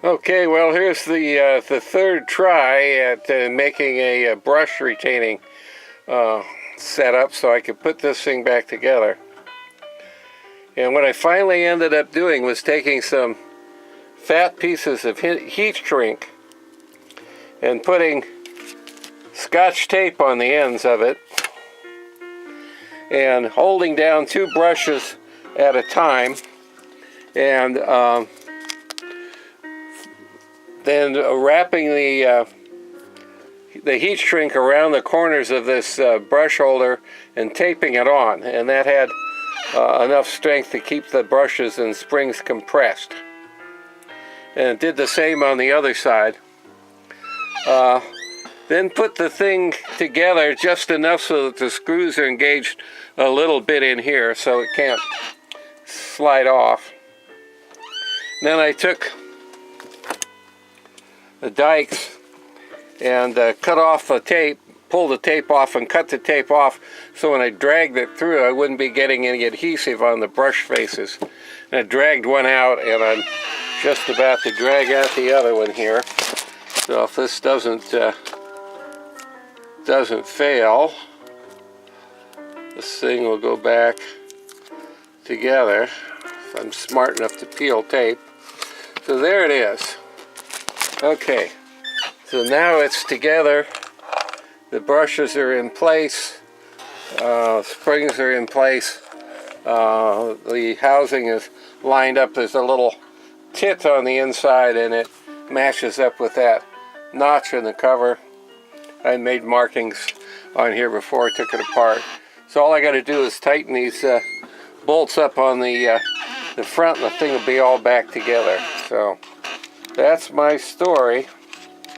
Okay, well, here's the third try at making a brush retaining setup so I could put this thing back together. And what I finally ended up doing was taking some fat pieces of heat shrink and putting Scotch tape on the ends of it and holding down two brushes at a time, and then wrapping the heat shrink around the corners of this brush holder and taping it on, and that had enough strength to keep the brushes and springs compressed. And it did the same on the other side. Then put the thing together just enough so that the screws are engaged a little bit in here so it can't slide off. Then I took the dikes and cut off the tape, pulled the tape off and cut the tape off so when I dragged it through I wouldn't be getting any adhesive on the brush faces. And I dragged one out and I'm just about to drag out the other one here. So if this doesn't fail, this thing will go back together if I'm smart enough to peel tape. So there it is. Okay, so now it's together. The brushes are in place, springs are in place, the housing is lined up. There's a little tit on the inside and it matches up with that notch in the cover. I made markings on here before I took it apart. So all I got to do is tighten these bolts up on the front and the thing will be all back together. So that's my story.